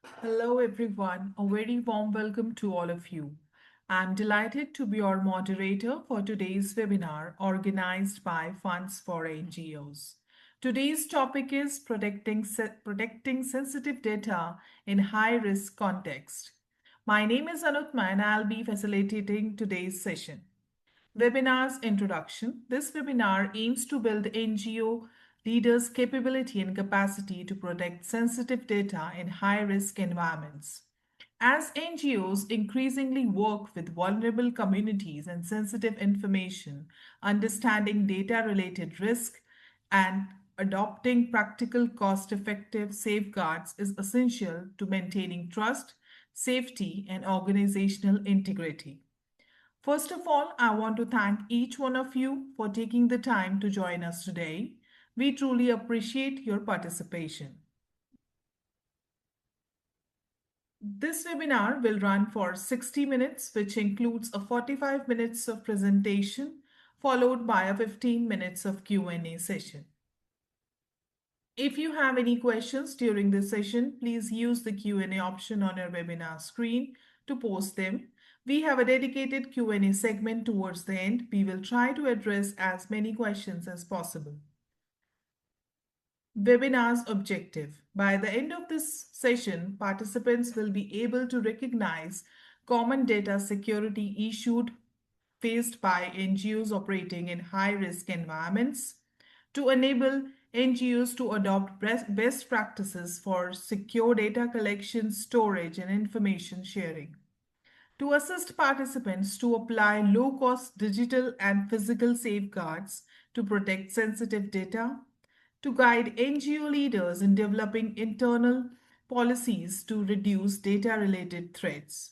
Hello, everyone. A very warm welcome to all of you. I'm delighted to be your moderator for today's webinar organized by Funds for NGOs. Today's topic is protecting sensitive data in high risk context. My name is Anutma and I'll be facilitating today's session. Webinar's introduction. This webinar aims to build NGO leaders' capability and capacity to protect sensitive data in high-risk environments. As NGOs increasingly work with vulnerable communities and sensitive information, understanding data-related risk and adopting practical, cost-effective safeguards is essential to maintaining trust, safety, and organizational integrity. First of all, I want to thank each one of you for taking the time to join us today. We truly appreciate your participation. This webinar will run for 60 minutes, which includes a 45 minutes of presentation followed by a 15 minutes of Q&A session. If you have any questions during this session, please use the Q&A option on your webinar screen to post them. We have a dedicated Q&A segment towards the end. We will try to address as many questions as possible. Webinar's objective. By the end of this session, participants will be able to recognize common data security issues faced by NGOs operating in high-risk environments, to enable NGOs to adopt best practices for secure data collection, storage, and information sharing, to assist participants to apply low-cost digital and physical safeguards to protect sensitive data, to guide NGO leaders in developing internal policies to reduce data-related threats.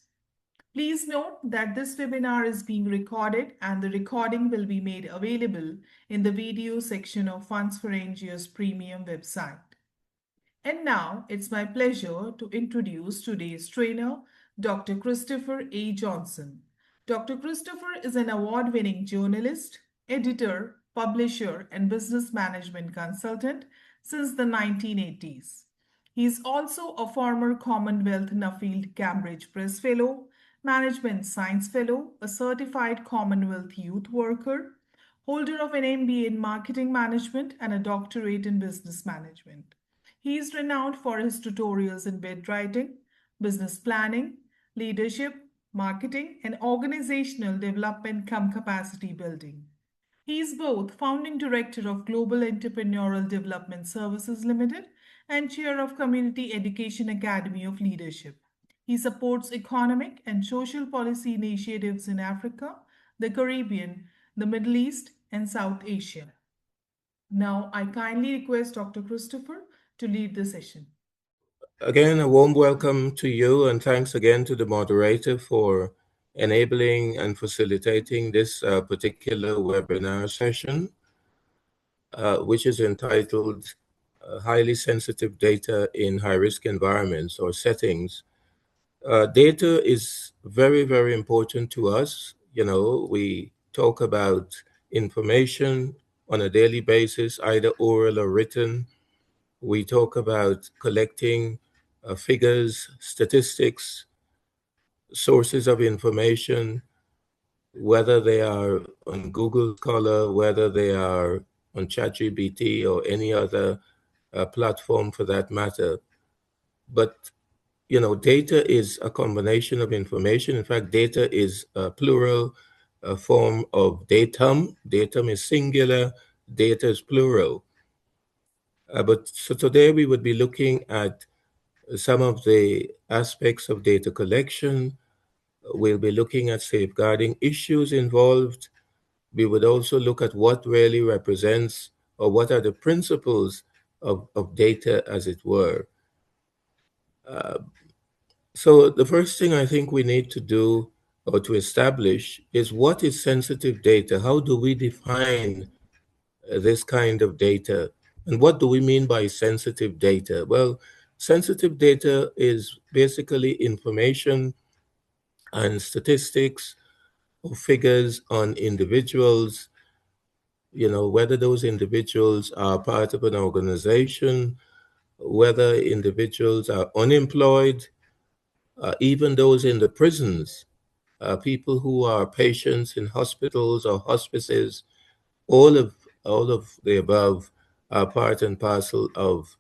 Please note that this webinar is being recorded and the recording will be made available in the video section of Funds for NGOs premium website. And now it's my pleasure to introduce today's trainer, Dr. Christopher A. Johnson. Dr. Christopher is an award-winning journalist, editor, publisher, and business management consultant since the 1980s. He is also a former Commonwealth Nuffield Cambridge Press Fellow, Management Science Fellow, a certified Commonwealth Youth Worker, holder of an MBA in Marketing Management and a doctorate in Business Management. He is renowned for his tutorials in bid writing, business planning, leadership, marketing, and organizational development cum capacity building. He is both founding director of Global Entrepreneurial Development Services Limited and chair of Community Education Academy of Leadership. He supports economic and social policy initiatives in Africa, the Caribbean, the Middle East, and South Asia. Now, I kindly request Dr. Christopher to lead the session. Again, a warm welcome to you, and thanks again to the moderator for enabling and facilitating this particular webinar session, which is entitled Highly Sensitive Data in High-Risk Environments or Settings. Data is very, very important to us. You know, we talk about information on a daily basis, either oral or written. We talk about collecting figures, statistics, sources of information, whether they are on Google Scholar, whether they are on ChatGPT or any other platform for that matter. But, you know, data is a combination of information. In fact, data is a plural form of datum. Datum is singular, data is plural. But so today we would be looking at some of the aspects of data collection. We'll be looking at safeguarding issues involved. We would also look at what really represents or what are the principles of data, as it were. So the first thing I think we need to do or to establish is what is sensitive data? How do we define this kind of data? And what do we mean by sensitive data? Well, sensitive data is basically information and statistics or figures on individuals, you know, whether those individuals are part of an organization whether individuals are unemployed, even those in the prisons, people who are patients in hospitals or hospices, all of the above are part and parcel of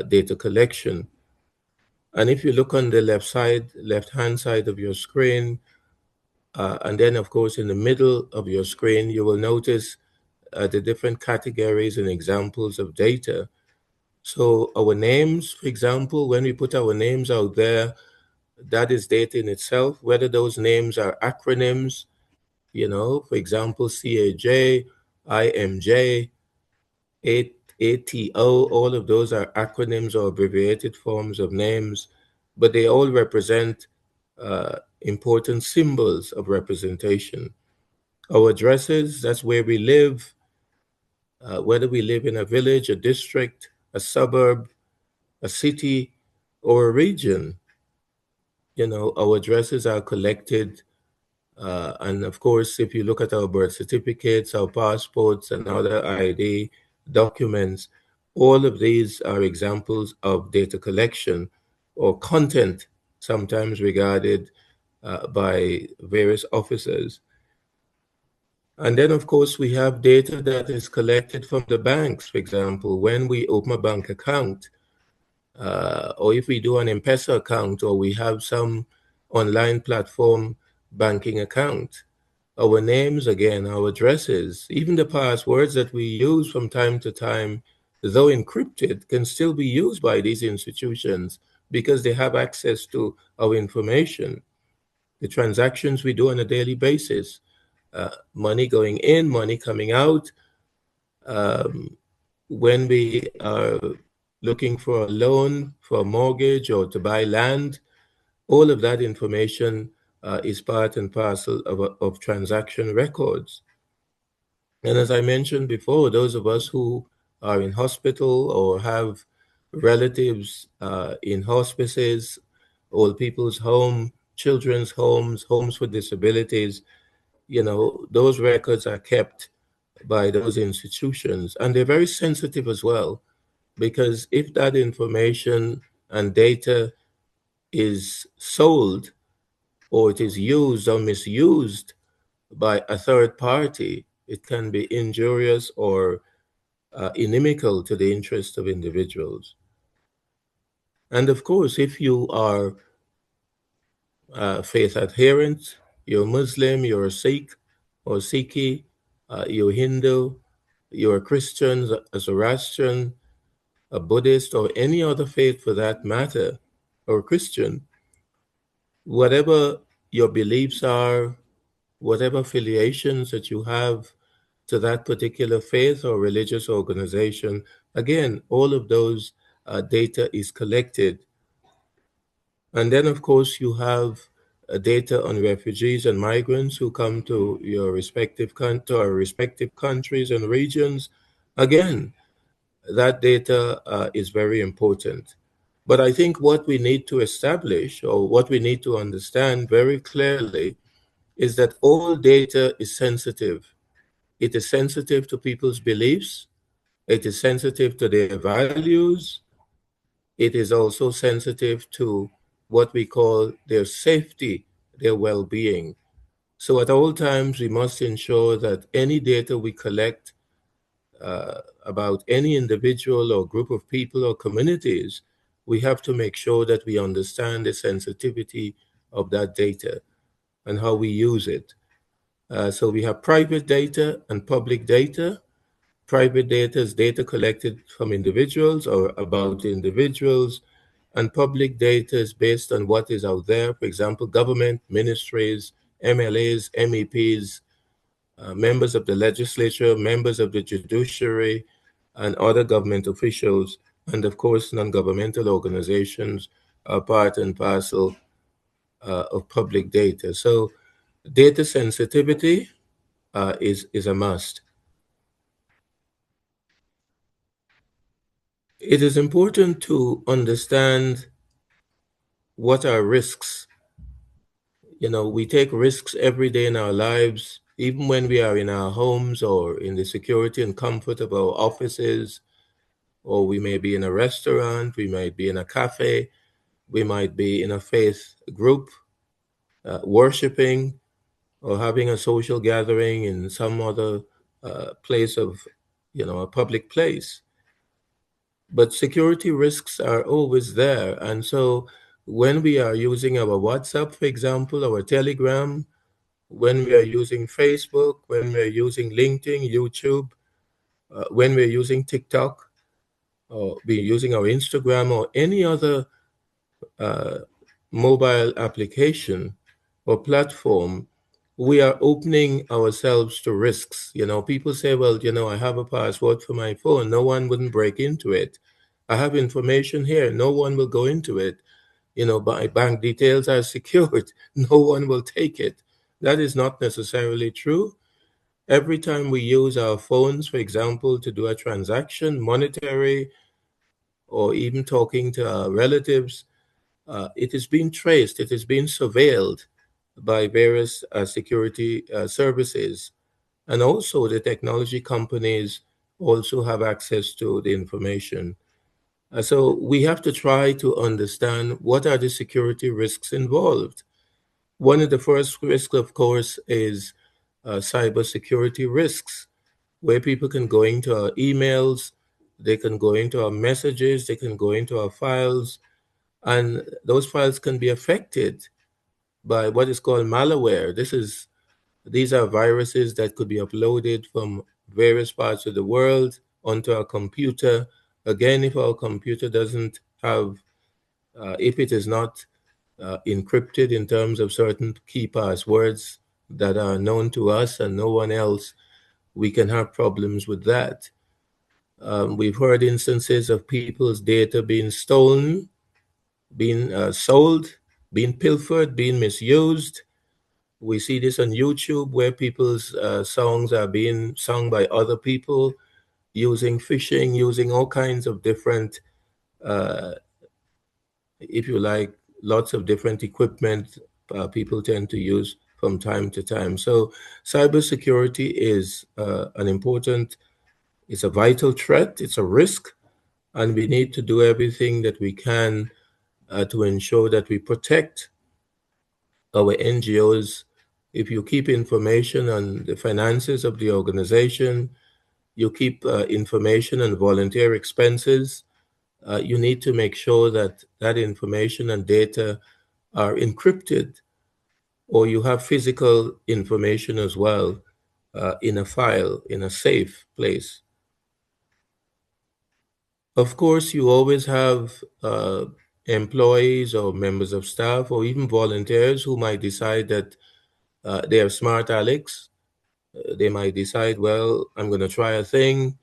data collection. And if you look on the left-hand side of your screen, and then of course in the middle of your screen, you will notice the different categories and examples of data. So our names, for example, when we put our names out there, that is data in itself, whether those names are acronyms, for example, CAJ, IMJ, ATO, all of those are acronyms or abbreviated forms of names, but they all represent important symbols of representation. Our addresses, that's where we live, whether we live in a village, a district, a suburb, a city, or a region. Our addresses are collected. And of course, if you look at our birth certificates, our passports, and other ID documents, all of these are examples of data collection or content, sometimes regarded by various officers. And then, of course, we have data that is collected from the banks. For example, when we open a bank account, or if we do an M-Pesa account, or we have some online platform banking account, our names, again, our addresses, even the passwords that we use from time to time, though encrypted, can still be used by these institutions because they have access to our information, the transactions we do on a daily basis, money going in, money coming out, um, when we are looking for a loan, for a mortgage, or to buy land, all of that information is part and parcel of transaction records. And as I mentioned before, those of us who are in hospital or have relatives in hospices, old people's home, children's homes, homes for disabilities, those records are kept by those institutions. And they're very sensitive as well, because if that information and data is sold or it is used or misused by a third party, it can be injurious or inimical to the interest of individuals. And of course, if you are faith adherent, you're Muslim, you're a Sikh or Sikhi, you're Hindu, you're a Christian, a Zoroastrian, a Buddhist, or any other faith for that matter, or a Christian, whatever your beliefs are, whatever affiliations that you have to that particular faith or religious organization, again, all of those data is collected. And then, of course, you have data on refugees and migrants who come to your to our respective countries and regions. Again, that data is very important. But I think what we need to establish, or what we need to understand very clearly, is that all data is sensitive. It is sensitive to people's beliefs. It is sensitive to their values. It is also sensitive to what we call their safety, their well-being. So at all times, we must ensure that any data we collect about any individual or group of people or communities, we have to make sure that we understand the sensitivity of that data and how we use it. So we have private data and public data. Private data is data collected from individuals or about individuals, and public data is based on what is out there. For example, government, ministries, MLAs, MEPs, members of the legislature, members of the judiciary, and other government officials, and of course, non-governmental organizations are part and parcel of public data. So data sensitivity is a must. It is important to understand what are risks. We take risks every day in our lives, even when we are in our homes or in the security and comfort of our offices. or we may be in a restaurant, we might be in a cafe, we might be in a faith group, worshiping, or having a social gathering in some other place of, a public place. But security risks are always there. And so when we are using our WhatsApp, for example, our Telegram, when we are using Facebook, when we're using LinkedIn, YouTube, when we're using TikTok, or we're using our Instagram or any other uh, mobile application or platform, we are opening ourselves to risks. People say, well, I have a password for my phone. No one wouldn't break into it. I have information here. No one will go into it. My bank details are secured. No one will take it. That is not necessarily true. Every time we use our phones, for example, to do a transaction, monetary, or even talking to our relatives, it is being traced, it is being surveilled by various security services. And also, the technology companies also have access to the information. So we have to try to understand what are the security risks involved. One of the first risks, of course, is cybersecurity risks, where people can go into our emails, they can go into our messages, they can go into our files, and those files can be affected by what is called malware. These are viruses that could be uploaded from various parts of the world onto our computer. Again, if our computer doesn't have, if it is not encrypted in terms of certain key passwords that are known to us and no one else, we can have problems with that. We've heard instances of people's data being stolen, being sold, being pilfered, being misused. We see this on YouTube where people's songs are being sung by other people using phishing, using all kinds of different, uh, if you like, lots of different equipment people tend to use from time to time. So cybersecurity is it's a vital threat, it's a risk, and we need to do everything that we can to ensure that we protect our NGOs. If you keep information on the finances of the organization, you keep information on volunteer expenses, you need to make sure that that information and data are encrypted, or you have physical information as well in a file, in a safe place. Of course, you always have employees or members of staff or even volunteers who might decide that they are smart Alex. They might decide, well, I'm going to try a thing.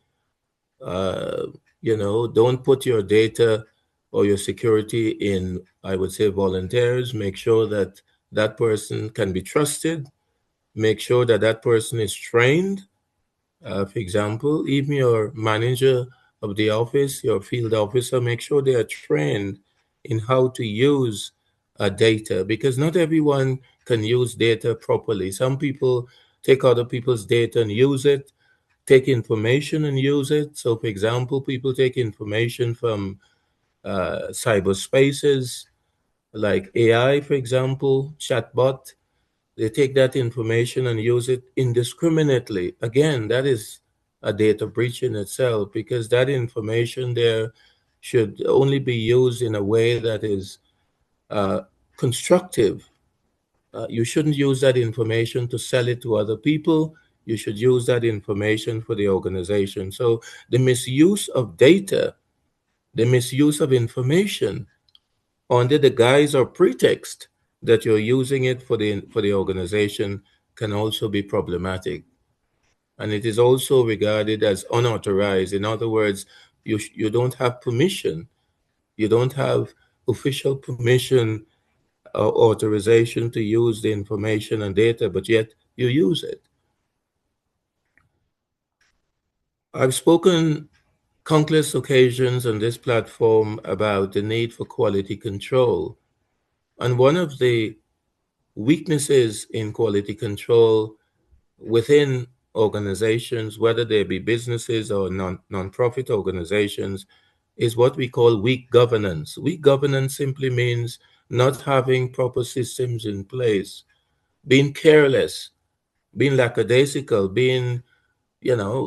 Uh, don't put your data or your security in, I would say, volunteers. Make sure that that person can be trusted. Make sure that that person is trained. For example, even your manager of the office, your field officer, make sure they are trained in how to use data, because not everyone can use data properly. Some people take other people's data and use it, take information and use it. So, for example, people take information from cyberspaces like AI, for example, chatbot. They take that information and use it indiscriminately. Again, that is a data breach in itself, because that information there should only be used in a way that is uh, constructive. You shouldn't use that information to sell it to other people. You should use that information for the organization. So the misuse of data, the misuse of information under the guise or pretext that you're using it for the organization can also be problematic. And it is also regarded as unauthorized. In other words, you don't have permission. You don't have official permission or authorization to use the information and data, but yet you use it. I've spoken countless occasions on this platform about the need for quality control. And one of the weaknesses in quality control within organizations, whether they be businesses or non-profit organizations, is what we call weak governance. Weak governance simply means not having proper systems in place, being careless, being lackadaisical, being,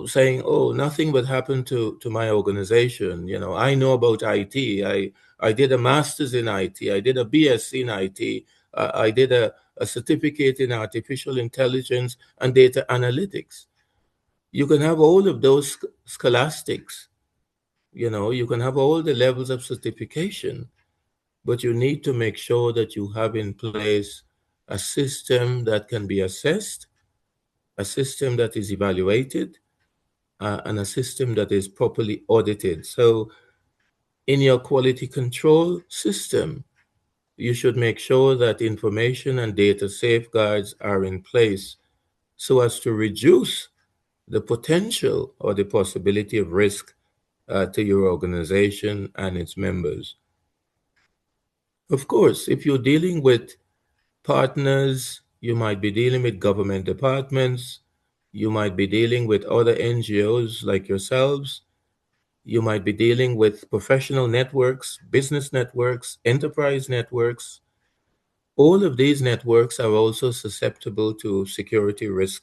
saying, oh, nothing would happen to my organization. I know about IT. I did a master's in IT. I did a BSc in IT. I did a certificate in artificial intelligence and data analytics. You can have all of those scholastics, you can have all the levels of certification, but you need to make sure that you have in place a system that can be assessed, a system that is evaluated, and a system that is properly audited. So, in your quality control system, you should make sure that information and data safeguards are in place so as to reduce the potential or the possibility of risk to your organization and its members. Of course, if you're dealing with partners, you might be dealing with government departments, you might be dealing with other NGOs like yourselves, you might be dealing with professional networks, business networks, enterprise networks. All of these networks are also susceptible to security risk.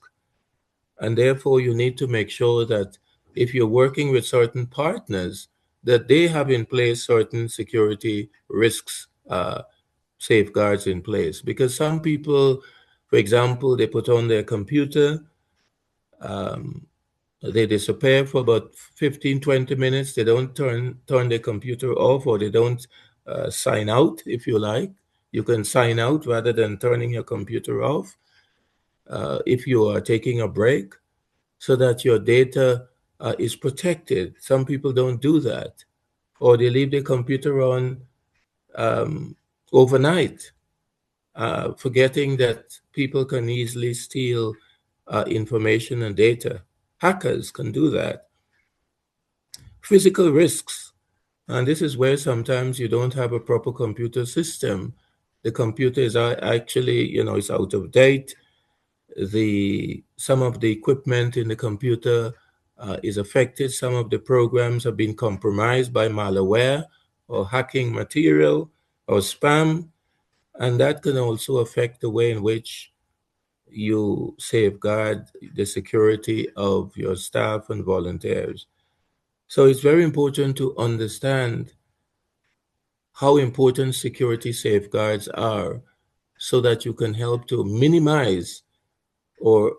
And therefore, you need to make sure that if you're working with certain partners, that they have in place certain security risks, safeguards in place. Because some people, for example, they put on their computer, um, they disappear for about 15, 20 minutes. They don't turn their computer off, or they don't sign out, if you like. You can sign out rather than turning your computer off if you are taking a break, so that your data is protected. Some people don't do that, or they leave their computer on um, overnight, forgetting that people can easily steal information and data. Hackers can do that. Physical risks, and this is where sometimes you don't have a proper computer system. The computer is actually, it's out of date. Some of the equipment in the computer is affected. Some of the programs have been compromised by malware or hacking material or spam, and that can also affect the way in which you safeguard the security of your staff and volunteers. So it's very important to understand how important security safeguards are so that you can help to minimize or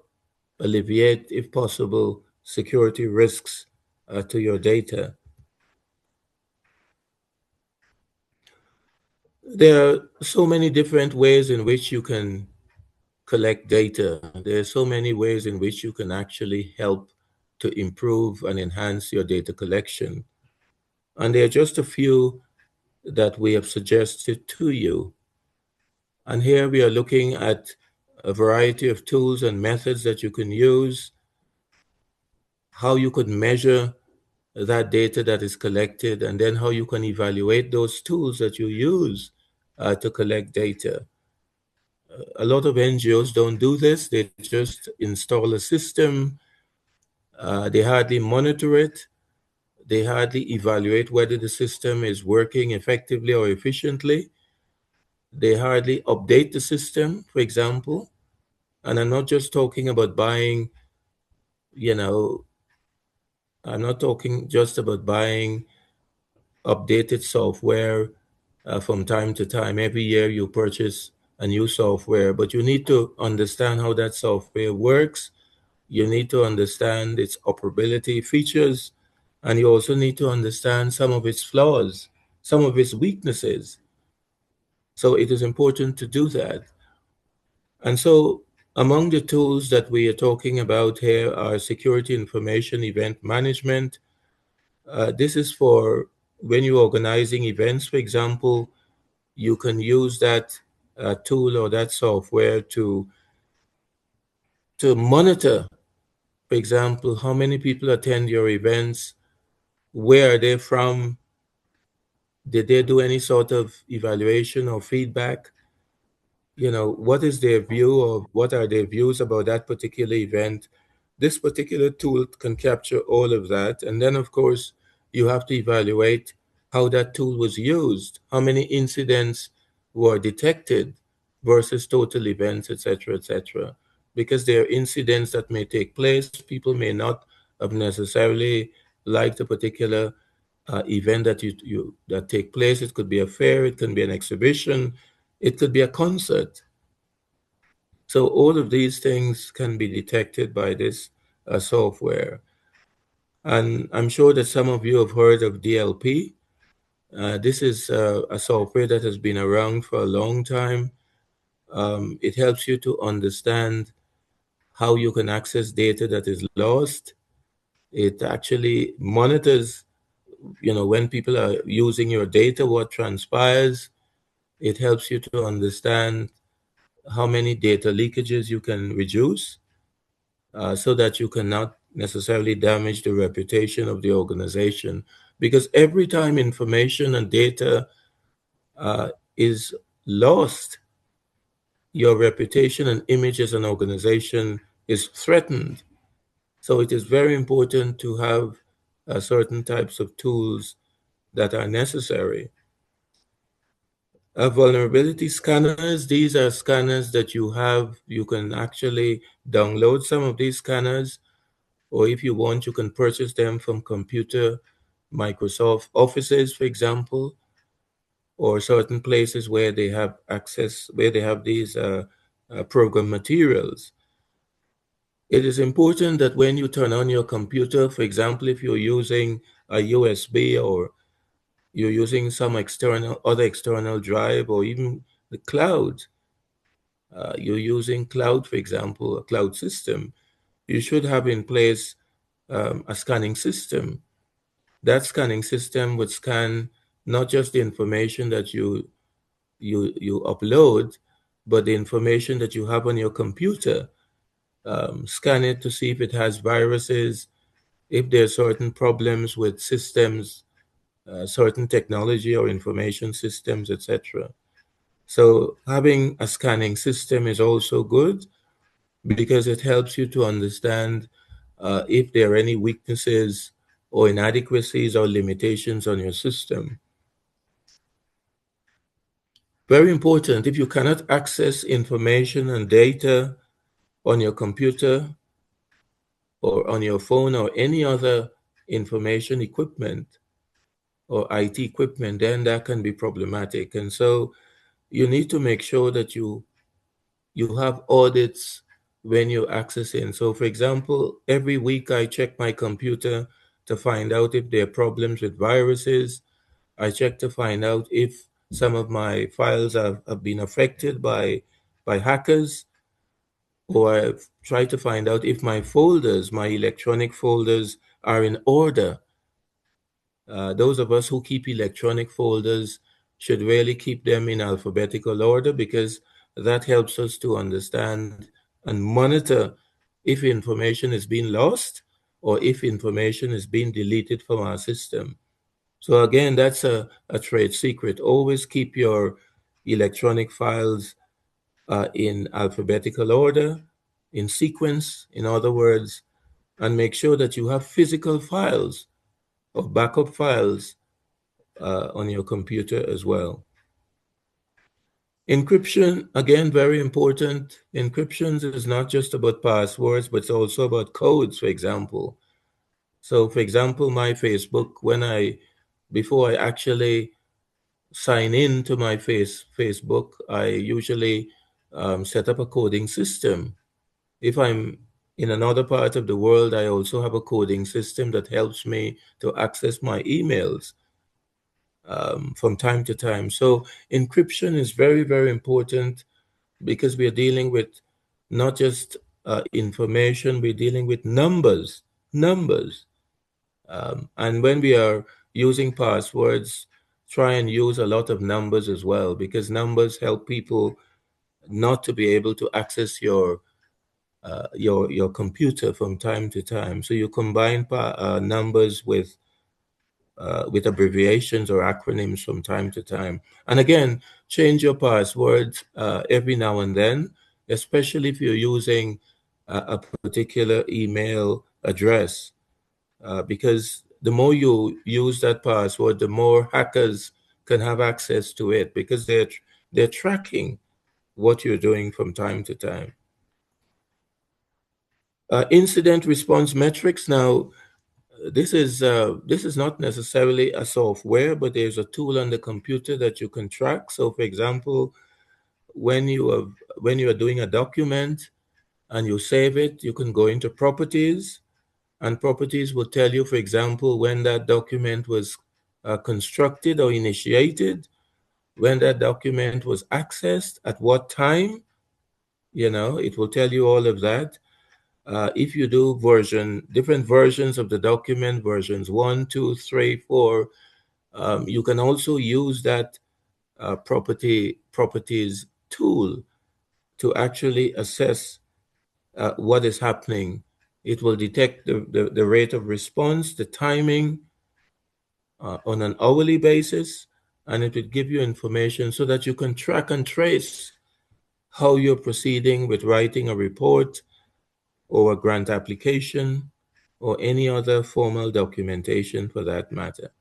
alleviate, if possible, security risks to your data. There are so many different ways in which you can collect data. There are so many ways in which you can actually help to improve and enhance your data collection. And there are just a few that we have suggested to you. And here we are looking at a variety of tools and methods that you can use, how you could measure that data that is collected, and then how you can evaluate those tools that you use to collect data. A lot of NGOs don't do this. They just install a system. They hardly monitor it. They hardly evaluate whether the system is working effectively or efficiently. They hardly update the system, for example. And I'm not just talking about buying, you know, I'm not talking just about buying updated software from time to time. Every year you purchase a new software, but you need to understand how that software works. You need to understand its operability features, and you also need to understand some of its flaws, some of its weaknesses. So it is important to do that. And so among the tools that we are talking about here are security information event management. This is for when you're organizing events, for example, you can use that tool or that software to monitor, for example, how many people attend your events, where are they from, did they do any sort of evaluation or feedback, what is their view, or what are their views about that particular event, this particular tool can capture all of that. And then, of course, you have to evaluate how that tool was used, how many incidents were detected versus total events, etc., etc. Because there are incidents that may take place. People may not have necessarily liked a particular event that take place. It could be a fair, it can be an exhibition, it could be a concert. So all of these things can be detected by this software. And I'm sure that some of you have heard of DLP. This is a software that has been around for a long time. It helps you to understand how you can access data that is lost. It actually monitors, when people are using your data, what transpires. It helps you to understand how many data leakages you can reduce, so that you cannot necessarily damage the reputation of the organization. Because every time information and data is lost, your reputation and image as an organization is threatened. So it is very important to have certain types of tools that are necessary. Vulnerability scanners, these are scanners that you have. You can actually download some of these scanners, or if you want, you can purchase them from computer Microsoft offices, for example, or certain places where they have access, where they have these program materials. It is important that when you turn on your computer, for example, if you're using a USB, or you're using some other external drive, or even the cloud, you're using cloud, for example, a cloud system, you should have in place a scanning system. That scanning system would scan not just the information that you upload, but the information that you have on your computer. Scan it to see if it has viruses, if there are certain problems with systems, certain technology or information systems, etc. So having a scanning system is also good, because it helps you to understand if there are any weaknesses or inadequacies or limitations on your system. Very important, if you cannot access information and data on your computer or on your phone or any other information equipment or IT equipment, then that can be problematic. And so you need to make sure that you have audits when you're accessing. So for example, every week I check my computer to find out if there are problems with viruses. I check to find out if some of my files have been affected by hackers, or I try to find out if my folders, my electronic folders, are in order. Those of us who keep electronic folders should really keep them in alphabetical order, because that helps us to understand and monitor if information is being lost or if information is being deleted from our system. So again, that's a trade secret. Always keep your electronic files in alphabetical order, in sequence, in other words, and make sure that you have physical files or backup files on your computer as well. Encryption, again, very important. Encryption is not just about passwords, but it's also about codes, for example. So, for example, my Facebook, before I actually sign in to my Facebook, I usually set up a coding system. If I'm in another part of the world, I also have a coding system that helps me to access my emails from time to time. So encryption is very, very important, because we are dealing with not just information, we're dealing with numbers. And when we are using passwords, try and use a lot of numbers as well, because numbers help people not to be able to access your computer from time to time. So you combine numbers with abbreviations or acronyms from time to time. And again, change your passwords every now and then, especially if you're using a particular email address, because the more you use that password, the more hackers can have access to it, because they're tracking what you're doing from time to time. Incident response metrics. Now, this is not necessarily a software, but there's a tool on the computer that you can track. So, for example, when you are doing a document and you save it, you can go into properties, and properties will tell you, for example, when that document was constructed or initiated, when that document was accessed, at what time. It will tell you all of that. If you do different versions of the document, versions 1, 2, 3, 4, you can also use that properties tool to actually assess what is happening. It will detect the rate of response, the timing on an hourly basis, and it will give you information so that you can track and trace how you're proceeding with writing a report or a grant application or any other formal documentation for that matter.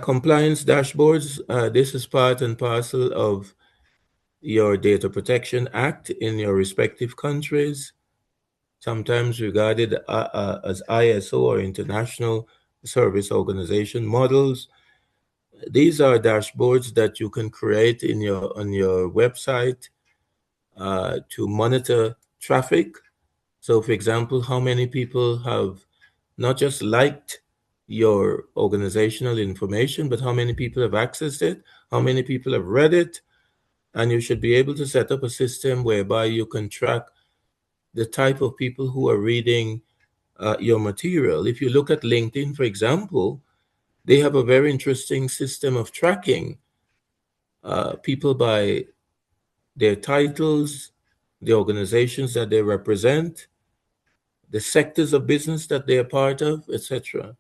Compliance dashboards, this is part and parcel of your Data Protection Act in your respective countries, sometimes regarded as ISO or International Service Organization models. These are dashboards that you can create on your website to monitor traffic. So, for example, how many people have not just liked your organizational information, but how many people have accessed it, how many people have read it, and you should be able to set up a system whereby you can track the type of people who are reading your material. If you look at LinkedIn, for example, they have a very interesting system of tracking people by their titles, the organizations that they represent, the sectors of business that they are part of, etc.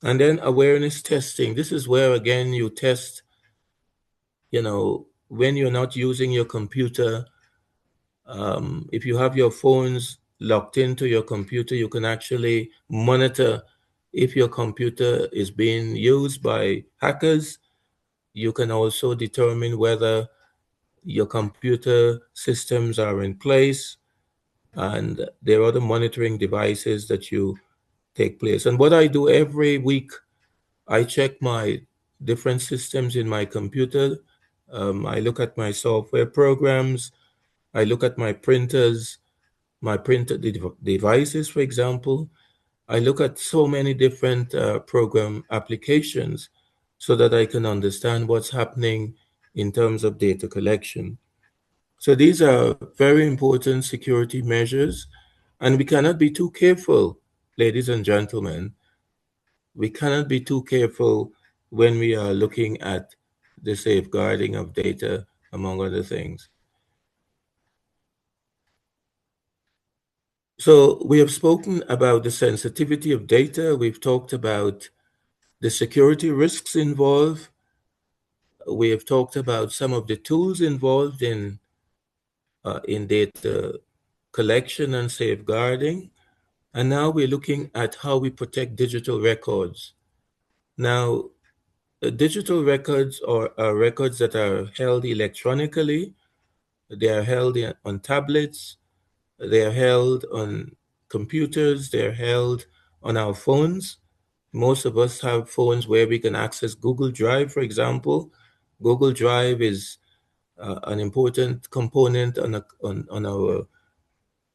And then awareness testing. This is where, again, you test, when you're not using your computer. If you have your phones locked into your computer, you can actually monitor if your computer is being used by hackers. You can also determine whether your computer systems are in place, and there are other monitoring devices that you take place. And what I do every week, I check my different systems in my computer. I look at my software programs. I look at my printers, my printer devices, for example. I look at so many different program applications so that I can understand what's happening in terms of data collection. So these are very important security measures, and we cannot be too careful, ladies and gentlemen. We cannot be too careful when we are looking at the safeguarding of data, among other things. So we have spoken about the sensitivity of data. We've talked about the security risks involved. We have talked about some of the tools involved in data collection and safeguarding. And now we're looking at how we protect digital records. Now, digital records are records that are held electronically. They are held on tablets. They are held on computers. They are held on our phones. Most of us have phones where we can access Google Drive, for example. Google Drive is an important component on our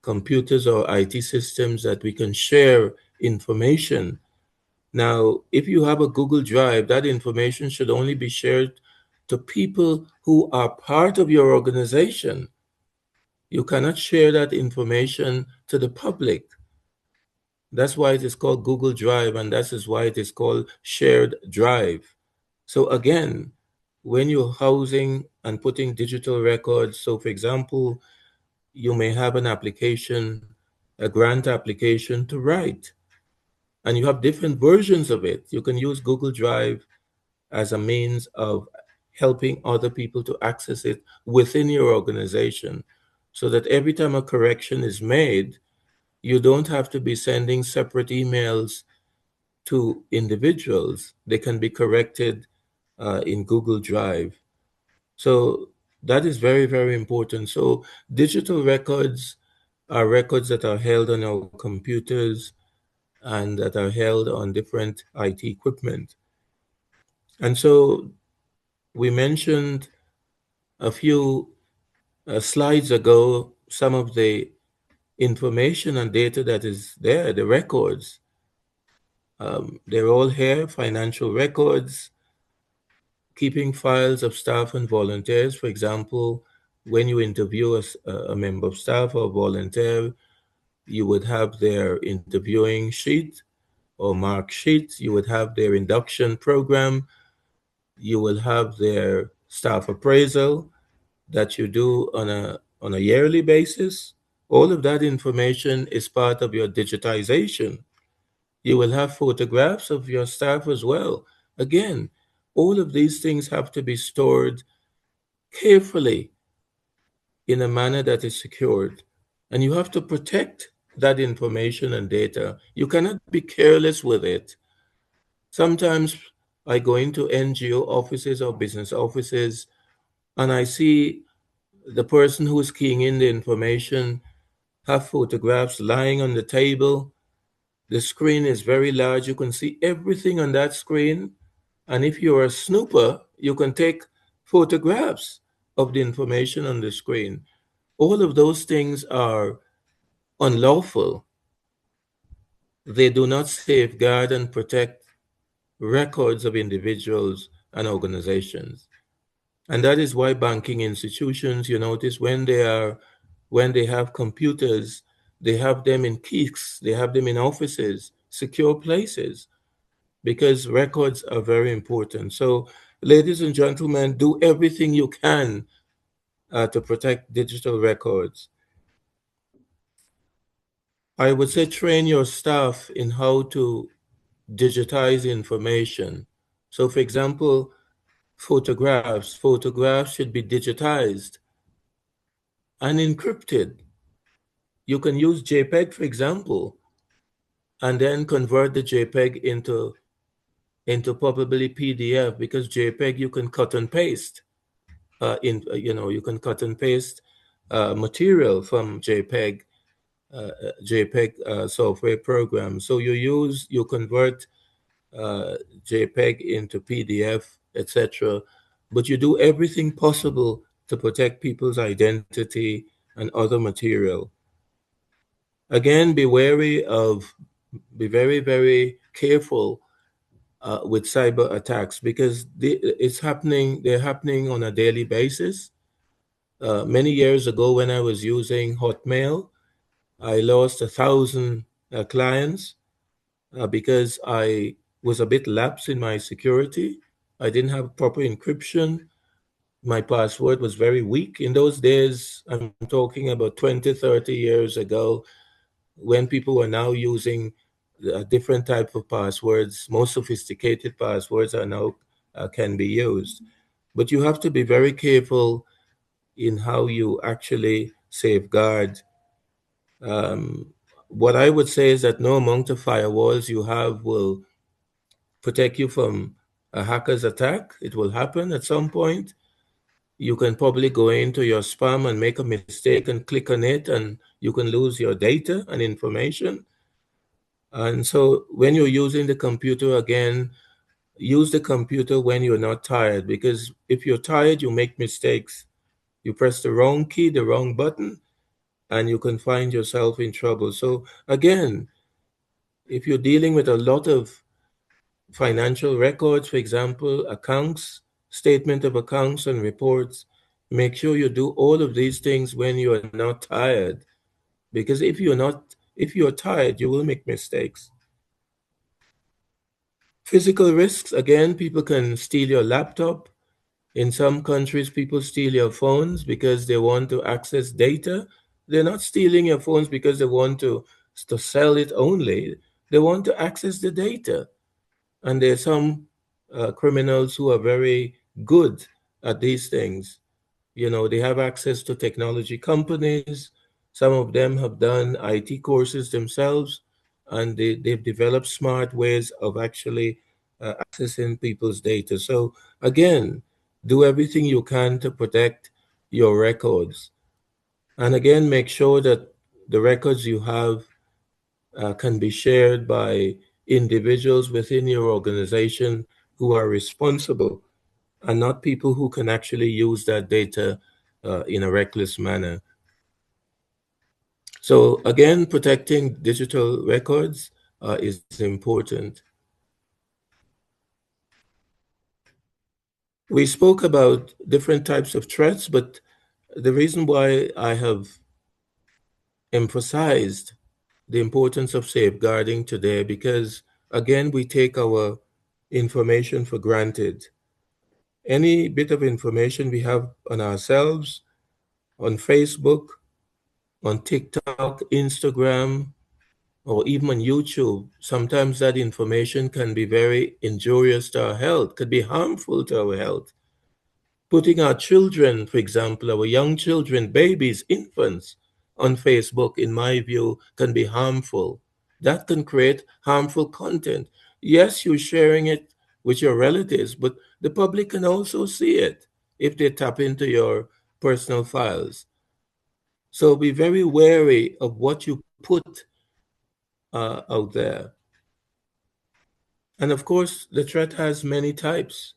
computers or IT systems that we can share information. Now, if you have a Google Drive, that information should only be shared to people who are part of your organization. You cannot share that information to the public. That's why it is called Google Drive, and that is why it is called shared drive. So again, when you're housing and putting digital records, so for example, you may have an application, a grant application to write, and you have different versions of it. You can use Google Drive as a means of helping other people to access it within your organization. so that every time a correction is made, you don't have to be sending separate emails to individuals. They can be corrected in Google Drive. So that is very, very important. So digital records are records that are held on our computers and that are held on different IT equipment. And so we mentioned a few slides ago some of the information and data that is there, the records. They're all here, financial records, keeping files of staff and volunteers. For example, when you interview a member of staff or volunteer, you would have their interviewing sheet or mark sheet. You would have their induction program. You will have their staff appraisal that you do on a yearly basis. All of that information is part of your digitization. You will have photographs of your staff as well. Again, all of these things have to be stored carefully in a manner that is secured. And you have to protect that information and data. You cannot be careless with it. Sometimes I go into NGO offices or business offices and I see the person who is keying in the information have photographs lying on the table. The screen is very large. You can see everything on that screen. And if you're a snooper, you can take photographs of the information on the screen. All of those things are unlawful. They do not safeguard and protect records of individuals and organizations. And that is why banking institutions, you notice when they have computers, they have them in kiosks, they have them in offices, secure places, because records are very important. So, ladies and gentlemen, do everything you can to protect digital records. I would say train your staff in how to digitize information. So, for example, photographs should be digitized and encrypted. You can use JPEG, for example, and then convert the JPEG into probably PDF, because JPEG you can cut and paste. You can cut and paste material from JPEG software program. So you convert uh, JPEG into PDF, etc. But you do everything possible to protect people's identity and other material. Again, be very, very careful with cyber attacks, because they're happening on a daily basis. Many years ago, when I was using Hotmail, I lost 1,000 clients because I was a bit lapse in my security. I didn't have proper encryption. My password was very weak. In those days, I'm talking about 20, 30 years ago, when people were now using a different type of passwords. More sophisticated passwords are now can be used. But you have to be very careful in how you actually safeguard. Um, what I would say is that no amount of firewalls you have will protect you from a hacker's attack. It will happen at some point. You can probably go into your spam and make a mistake and click on it, and you can lose your data and information. And so when you're using the computer again, use the computer when you're not tired, because if you're tired, you make mistakes. You press the wrong key, the wrong button, and you can find yourself in trouble. So again, if you're dealing with a lot of financial records, for example, accounts, statement of accounts and reports, make sure you do all of these things when you are not tired. Because if you're tired, you will make mistakes. Physical risks, again, people can steal your laptop. In some countries, people steal your phones because they want to access data. They're not stealing your phones because they want to sell it only. They want to access the data. And there's some criminals who are very good at these things. They have access to technology companies. Some of them have done IT courses themselves, and they've developed smart ways of actually accessing people's data. So, again, do everything you can to protect your records. And again, make sure that the records you have can be shared by individuals within your organization who are responsible and not people who can actually use that data in a reckless manner. So, again, protecting digital records is important. We spoke about different types of threats, but the reason why I have emphasized the importance of safeguarding today, because again, we take our information for granted. Any bit of information we have on ourselves, on Facebook, on TikTok, Instagram, or even on YouTube, sometimes that information can be very injurious to our health, could be harmful to our health. Putting our children, for example, our young children, babies, infants, on Facebook, in my view, can be harmful. That can create harmful content. Yes, you're sharing it with your relatives, but the public can also see it if they tap into your personal files. So be very wary of what you put out there. And of course, the threat has many types.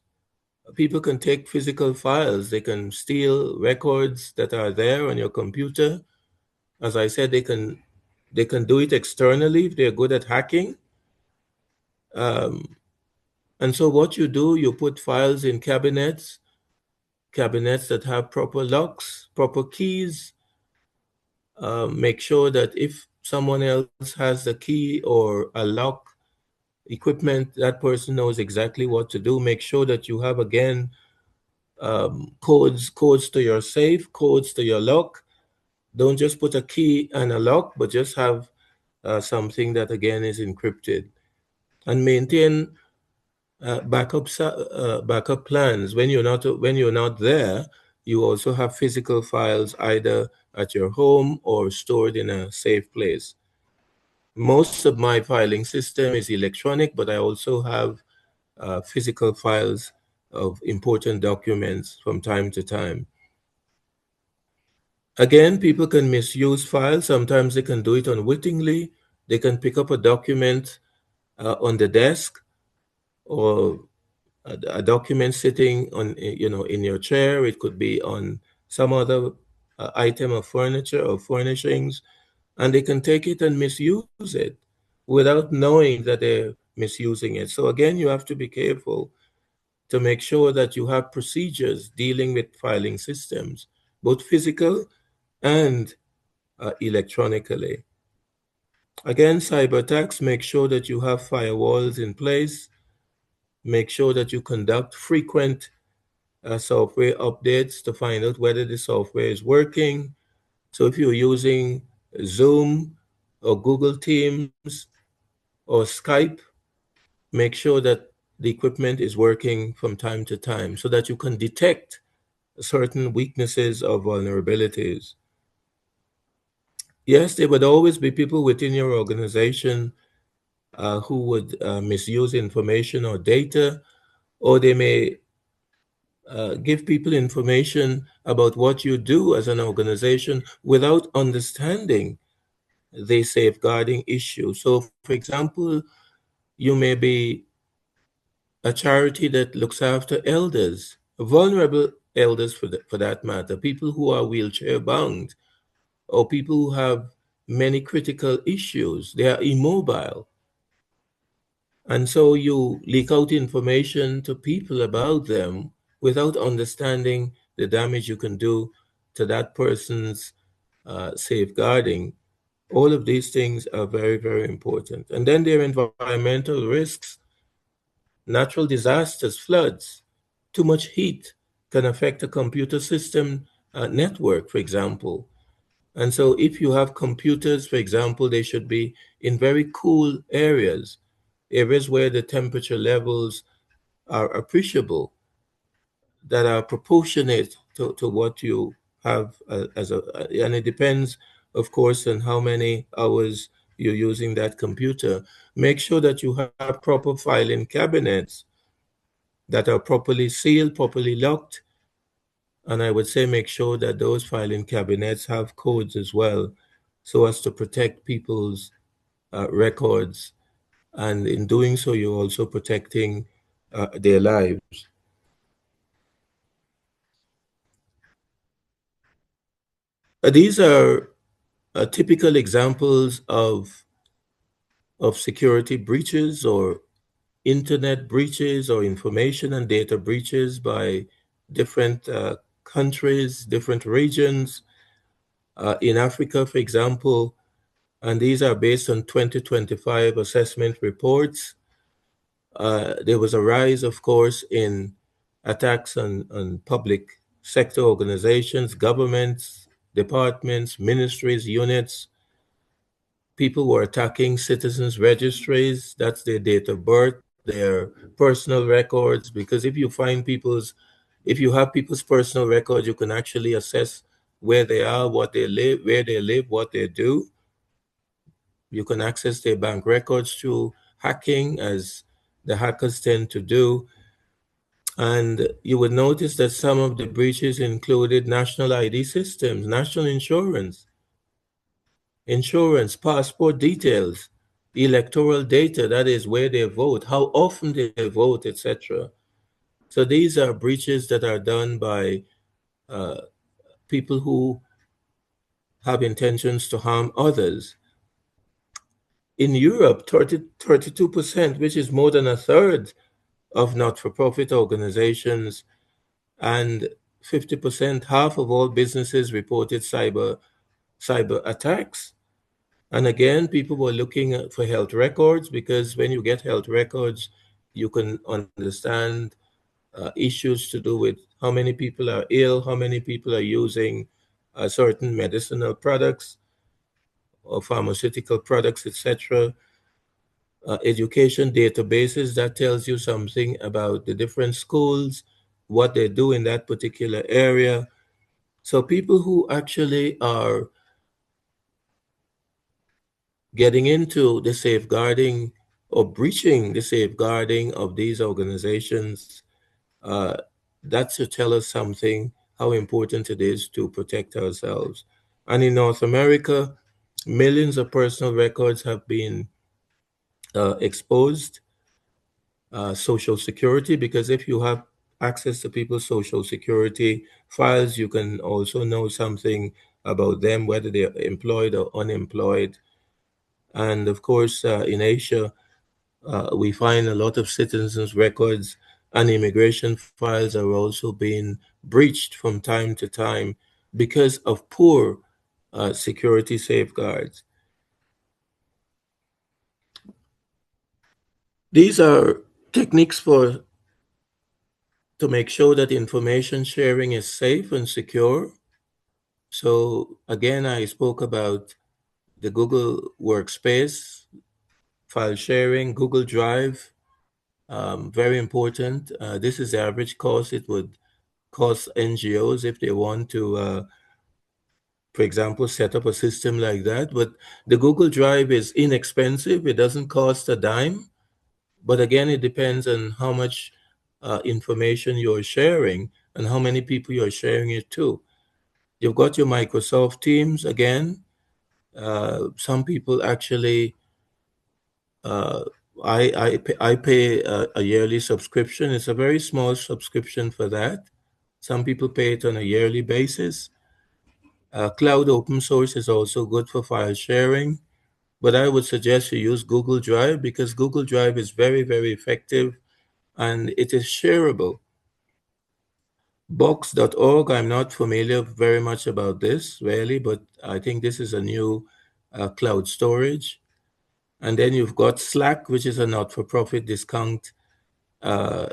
People can take physical files, they can steal records that are there on your computer. As I said, they can do it externally if they're good at hacking. Um, and so what you do, you put files in cabinets that have proper locks, proper keys. Make sure that if someone else has the key or a lock equipment, that person knows exactly what to do. Make sure that you have, again, codes to your safe, codes to your lock. Don't just put a key and a lock, but just have something that again is encrypted. And maintain backup plans. When you're not there, you also have physical files either at your home or stored in a safe place. Most of my filing system is electronic, but I also have physical files of important documents from time to time. Again, people can misuse files. Sometimes they can do it unwittingly. They can pick up a document on the desk, or a document sitting in your chair. It could be on some other item of furniture or furnishings, and they can take it and misuse it without knowing that they're misusing it. So again, you have to be careful to make sure that you have procedures dealing with filing systems, both physical and electronically. Again, cyber attacks, make sure that you have firewalls in place. Make sure that you conduct frequent software updates to find out whether the software is working. So if you're using Zoom or Google Teams or Skype, make sure that the equipment is working from time to time so that you can detect certain weaknesses or vulnerabilities. Yes, there would always be people within your organization who would misuse information or data, or they may give people information about what you do as an organization without understanding the safeguarding issue. So, for example, you may be a charity that looks after elders, vulnerable elders for that matter, people who are wheelchair bound, or people who have many critical issues. They are immobile. And so you leak out information to people about them without understanding the damage you can do to that person's safeguarding. All of these things are very, very important. And then there are environmental risks, natural disasters, floods, too much heat can affect a computer system network, for example. And so if you have computers, for example, they should be in very cool areas where the temperature levels are appreciable. that are proportionate to what you have and it depends, of course, on how many hours you're using that computer. Make sure that you have proper filing cabinets that are properly sealed, properly locked, and I would say make sure that those filing cabinets have codes as well, so as to protect people's records. And in doing so, you're also protecting their lives. These are typical examples of security breaches or internet breaches or information and data breaches by different countries, different regions. In Africa, for example, and these are based on 2025 assessment reports. There was a rise, of course, in attacks on public sector organizations, governments, departments, ministries, units. People were attacking citizens' registries. That's their date of birth, their personal records. Because if you have people's personal records, you can actually assess where they are, what they live, where they live, what they do. You can access their bank records through hacking, as the hackers tend to do. And you would notice that some of the breaches included national ID systems, national insurance, passport details, electoral data, that is where they vote, how often they vote, etc. So these are breaches that are done by uh, people who have intentions to harm others. In Europe, 32%, which is more than a third of not-for-profit organizations, and 50%, half of all businesses reported cyber attacks. And again, people were looking for health records, because when you get health records, you can understand issues to do with how many people are ill, how many people are using certain medicinal products or pharmaceutical products, etc. Education databases, that tells you something about the different schools, what they do in that particular area. So people who actually are getting into the safeguarding or breaching the safeguarding of these organizations, uh, that should tell us something, how important it is to protect ourselves. And in North America, millions of personal records have been exposed. Social Security, because if you have access to people's Social Security files, you can also know something about them, whether they're employed or unemployed. And of course, in Asia, we find a lot of citizens' records and immigration files are also being breached from time to time because of poor security safeguards. These are techniques to make sure that information sharing is safe and secure. So again, I spoke about the Google Workspace, file sharing, Google Drive, very important. This is the average cost it would cost NGOs if they want to, for example, set up a system like that. But the Google Drive is inexpensive. It doesn't cost a dime. But again, it depends on how much information you're sharing and how many people you're sharing it to. You've got your Microsoft Teams again. Some people actually, uh, I pay a yearly subscription. It's a very small subscription for that. Some people pay it on a yearly basis. Cloud open source is also good for file sharing, but I would suggest you use Google Drive, because Google Drive is very, very effective and it is shareable. Box.org, I'm not familiar very much about this really, but I think this is a new cloud storage. And then you've got Slack, which is a not-for-profit discount uh,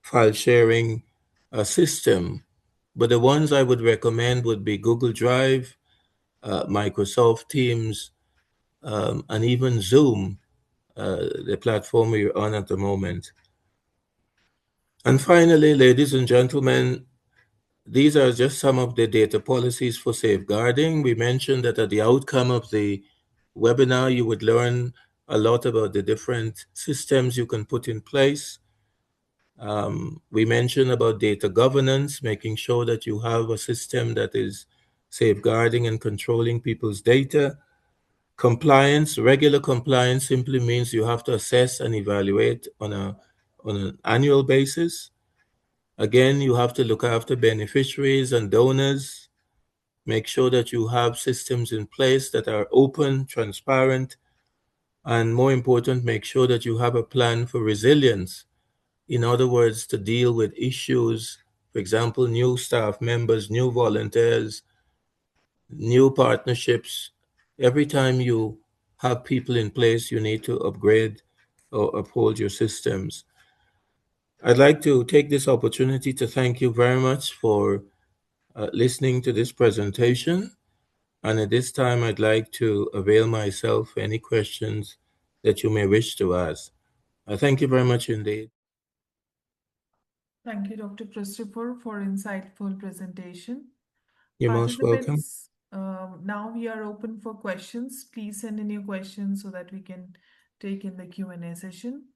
file sharing system. But the ones I would recommend would be Google Drive, Microsoft Teams, and even Zoom, the platform we're on at the moment. And finally, ladies and gentlemen, these are just some of the data policies for safeguarding. We mentioned that at the outcome of the webinar, you would learn a lot about the different systems you can put in place. We mentioned about data governance, making sure that you have a system that is safeguarding and controlling people's data. Compliance, regular compliance simply means you have to assess and evaluate on an annual basis. Again, you have to look after beneficiaries and donors, make sure that you have systems in place that are open, transparent, and more important, make sure that you have a plan for resilience. In other words, to deal with issues, for example, new staff members, new volunteers, new partnerships. Every time you have people in place, you need to upgrade or uphold your systems. I'd like to take this opportunity to thank you very much for listening to this presentation. And at this time, I'd like to avail myself for any questions that you may wish to ask. Thank you very much indeed. Thank you, Dr. Christopher, for insightful presentation. You're most welcome. Participants, now we are open for questions. Please send in your questions so that we can take in the Q&A session.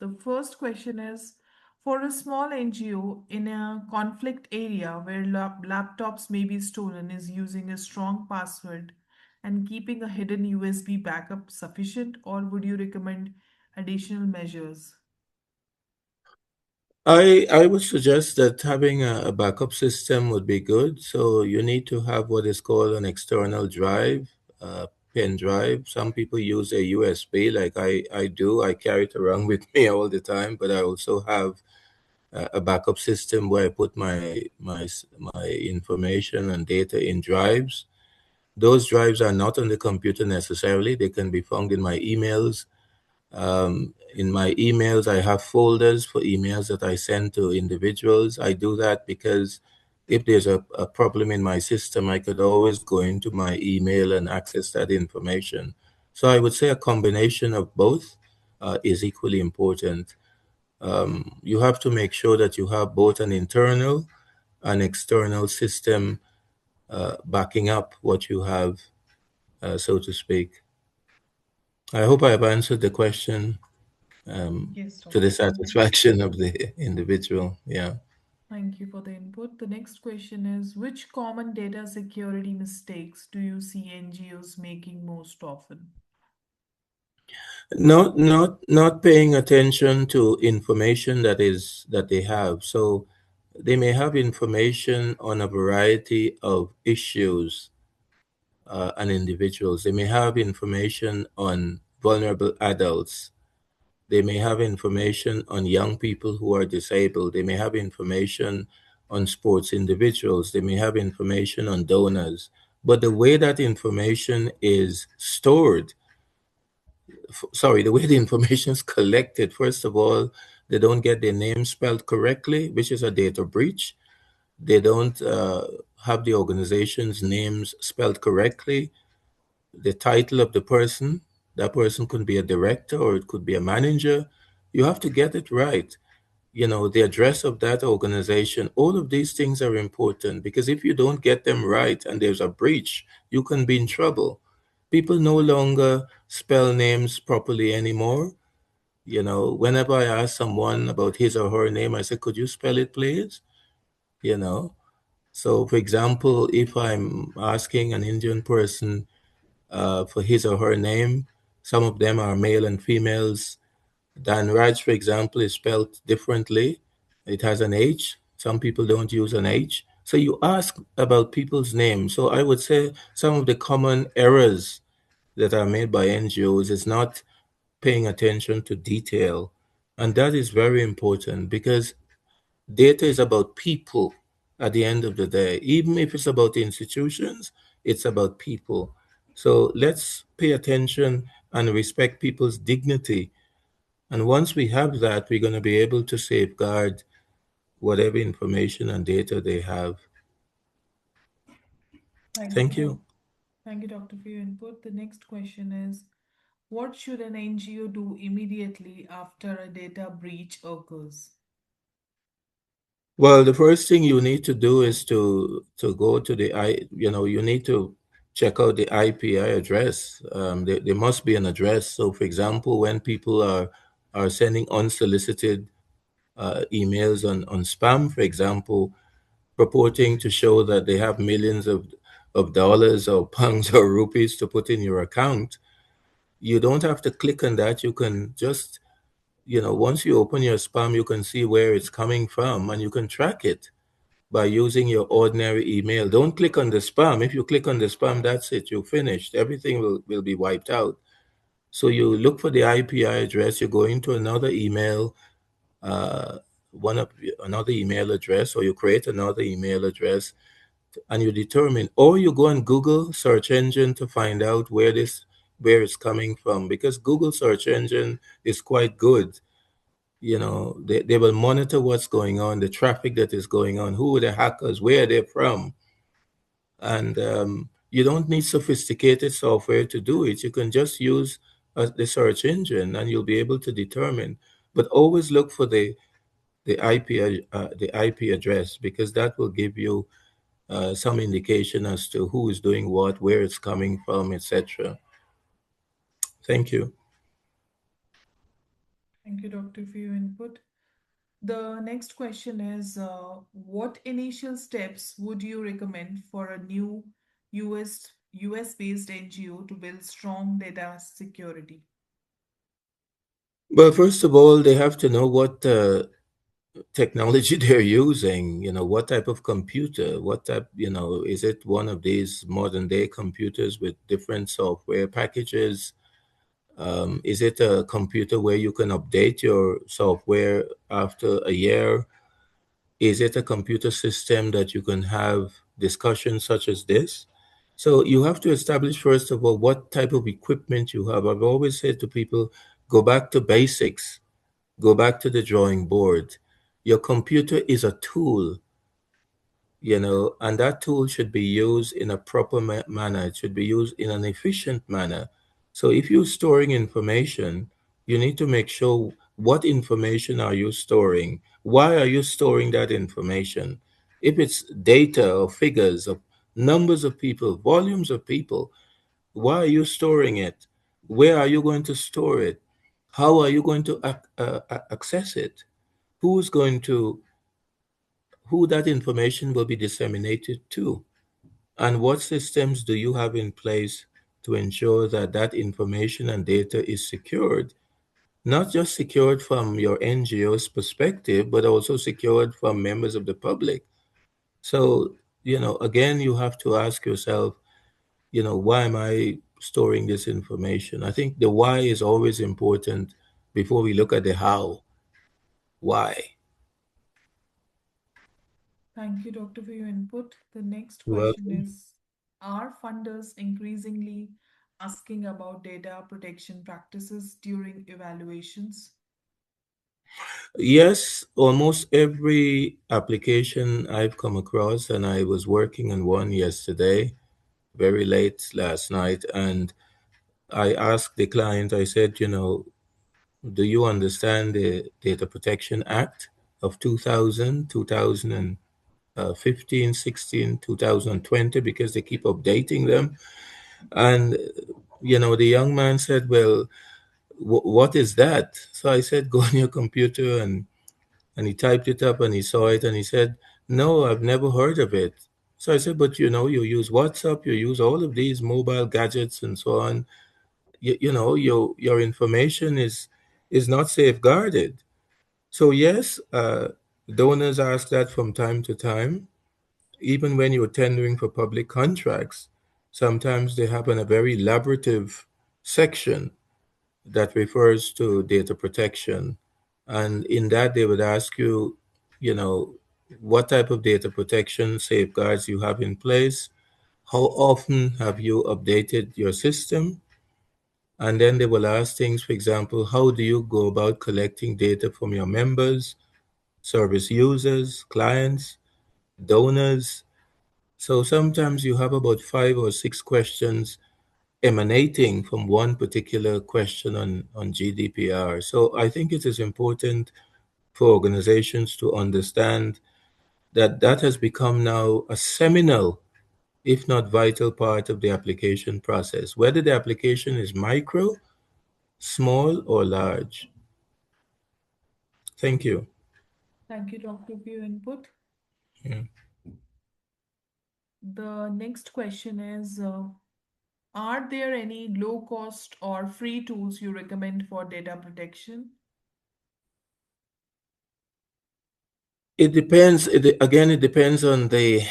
The first question is, for a small NGO in a conflict area where laptops may be stolen, is using a strong password and keeping a hidden USB backup sufficient, or would you recommend additional measures? I would suggest that having a backup system would be good. So you need to have what is called an external drive, pen drive. Some people use a USB, like I do. I carry it around with me all the time, but I also have a backup system where I put my information and data in drives. Those drives are not on the computer necessarily. They can be found in my emails. In my emails, I have folders for emails that I send to individuals. I do that because if there's a problem in my system, I could always go into my email and access that information. So I would say a combination of both is equally important. You have to make sure that you have both an internal and external system backing up what you have, so to speak. I hope I have answered the question um, Yes, to the Dr. Thank you. satisfaction of the individual. Yeah. Thank you for the input. The next question is, which common data security mistakes do you see NGOs making most often? Not paying attention to information that they have. So they may have information on a variety of issues and individuals. They may have information on vulnerable adults. They may have information on young people who are disabled. They may have information on sports individuals. They may have information on donors. But the way that information is stored, the way the information is collected, first of all, they don't get their name spelled correctly, which is a data breach. They don't have the organization's names spelled correctly. The title of the person, that person could be a director or it could be a manager. You have to get it right. The address of that organization, all of these things are important because if you don't get them right and there's a breach, you can be in trouble. People no longer spell names properly anymore. Whenever I ask someone about his or her name, I say, could you spell it, please? You know, so for example, if I'm asking an Indian person for his or her name, some of them are male and females. Dan Raj, for example, is spelled differently. It has an H. Some people don't use an H. So you ask about people's names. So I would say some of the common errors that are made by NGOs is not paying attention to detail. And that is very important because data is about people at the end of the day. Even if it's about institutions, it's about people. So let's pay attention and respect people's dignity. And once we have that, we're going to be able to safeguard whatever information and data they have. Thank you, Thank Doc. you. Thank you, Doctor, for your input. The next question is, What should an NGO do immediately after a data breach occurs? Well, the first thing you need to do is to go to the you need to check out the IPI address. There must be an address. So, for example, when people are sending unsolicited emails on spam, for example, purporting to show that they have millions of dollars or pounds or rupees to put in your account, you don't have to click on that. You can just, once you open your spam, you can see where it's coming from and you can track it by using your ordinary email. Don't click on the spam. If you click on the spam, that's it. You're finished. Everything will be wiped out. So you look for the IPI address. You go into another email, uh, another email address, or you create another email address, and you determine, or you go on Google search engine to find out where it's coming from, because Google search engine is quite good. They will monitor what's going on, the traffic that is going on, who are the hackers, where they're from. And you don't need sophisticated software to do it. You can just use the search engine and you'll be able to determine. But always look for the IP address, because that will give you some indication as to who is doing what, where it's coming from, etc. Thank you. Thank you, Doctor, for your input. The next question is what initial steps would you recommend for a new US based NGO to build strong data security? Well, first of all, they have to know what technology they're using. What type of computer, what type, is it one of these modern day computers with different software packages? Is it a computer where you can update your software after a year? Is it a computer system that you can have discussions such as this? So you have to establish, first of all, what type of equipment you have. I've always said to people, go back to basics, go back to the drawing board. Your computer is a tool, and that tool should be used in a proper manner. It should be used in an efficient manner. So if you're storing information, you need to make sure, what information are you storing? Why are you storing that information? If it's data or figures of numbers of people, volumes of people, why are you storing it? Where are you going to store it? How are you going to access it? Who's going to, who that information will be disseminated to? And what systems do you have in place to ensure that that information and data is secured? Not just secured from your NGO's perspective, but also secured from members of the public. So, again, you have to ask yourself, why am I storing this information? I think the why is always important before we look at the how. Why? Thank you, Doctor, for your input. The next You're question welcome. is are funders increasingly asking about data protection practices during evaluations? Yes, almost every application I've come across, and I was working on one yesterday, very late last night, and I asked the client, I said, do you understand the Data Protection Act of 2000, 2015, 16, 2020, because they keep updating them. And, the young man said, well, what is that? So I said, go on your computer, and he typed it up and he saw it and he said, no, I've never heard of it. So I said, but you use WhatsApp, you use all of these mobile gadgets and so on. Your information is not safeguarded. So yes, donors ask that from time to time. Even when you're tendering for public contracts, sometimes they have a very elaborative section that refers to data protection. And in that, they would ask you, you know, what type of data protection safeguards you have in place, how often have you updated your system, and then they will ask things, for example, how do you go about collecting data from your members, service users, clients, donors? So sometimes you have about 5 or 6 questions emanating from one particular question on GDPR. So I think it is important for organizations to understand that that has become now a seminal, if not vital, part of the application process, whether the application is micro, small, or large. Thank you. Thank you, Doctor, for your input. Yeah. The next question is are there any low cost or free tools you recommend for data protection? It depends. Again, it depends on the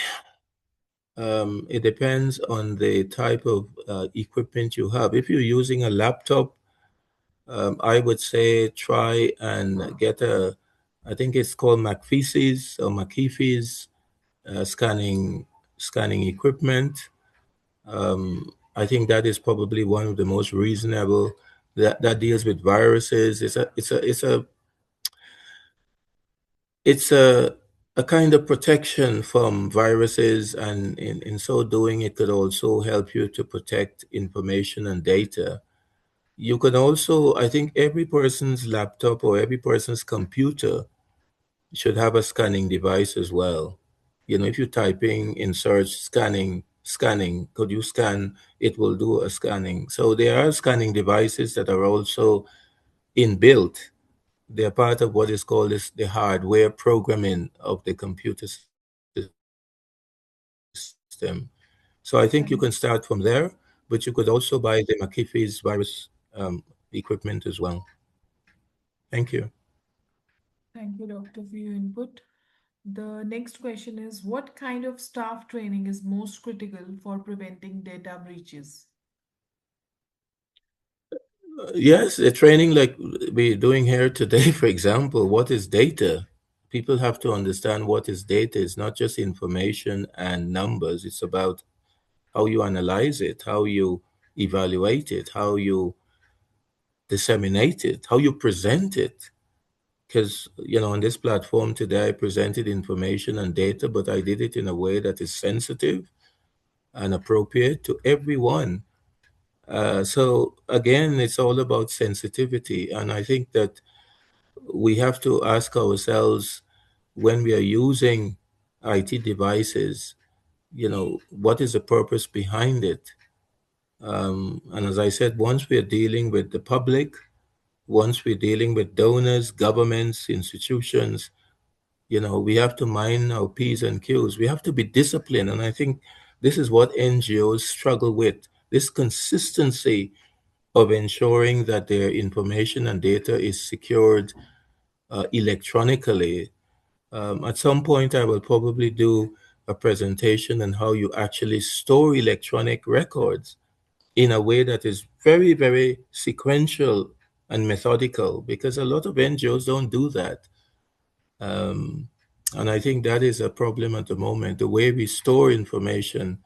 type of equipment you have. If you're using a laptop, I would say try and get I think it's called McAfee's or McAfee's scanning equipment. I think that is probably one of the most reasonable that deals with viruses. It's a kind of protection from viruses, and in so doing, it could also help you to protect information and data. You can also, I think every person's laptop or every person's computer should have a scanning device as well. You know, if you're typing in search scanning, could you scan? It will do a scanning. So there are scanning devices that are also inbuilt. They're part of what is called the hardware programming of the computer system. So I think you can start from there, but you could Thank, also buy the McAfee's virus equipment as well. Thank you. thank you, Doctor, for your input. The next question is what kind of staff training is most critical for preventing data breaches? Yes, the training like we're doing here today, for example, what is data? People have to understand what is data. It's not just information and numbers. It's about how you analyze it, how you evaluate it, how you disseminate it, how you present it. Because, you know, on this platform today, I presented information and data, but I did it in a way that is sensitive and appropriate to everyone. So again, it's all about sensitivity. And I think that we have to ask ourselves when we are using IT devices, you know, what is the purpose behind it? And as I said, once we are dealing with the public, once we're dealing with donors, governments, institutions, you know, we have to mind our P's and Q's. We have to be disciplined. And I think this is what NGOs struggle with, this consistency of ensuring that their information and data is secured electronically. At some point, I will probably do a presentation on how you actually store electronic records in a way that is very, very sequential and methodical, because a lot of NGOs don't do that. Um, and I think that is a problem at the moment. The way we store information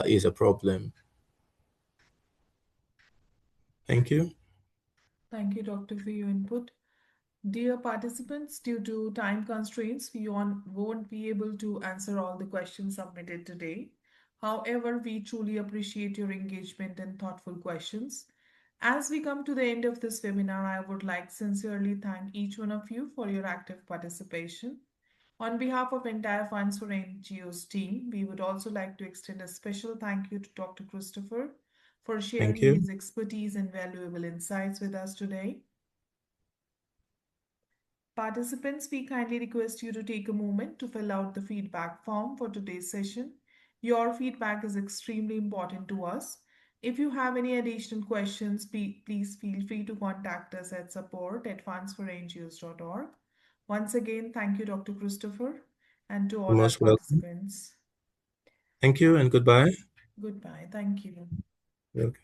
is a problem. Thank you. Thank you, Doctor, for your input. Dear participants, due to time constraints, we won't be able to answer all the questions submitted today. However, we truly appreciate your engagement and thoughtful questions. As we come to the end of this webinar, I would like to sincerely thank each one of you for your active participation. On behalf of entire Funds for NGOs team, we would also like to extend a special thank you to Dr. Christopher for Thank sharing you. his expertise and valuable insights with us today. Participants, we kindly request you to take a moment to fill out the feedback form for today's session. Your feedback is extremely important to us. If you have any additional questions, please feel free to contact us at support@fundsforngos.org. Once again, thank you, Dr. Christopher, and to You're all our most welcome. participants. Thank you and goodbye. Goodbye. Thank you. Okay.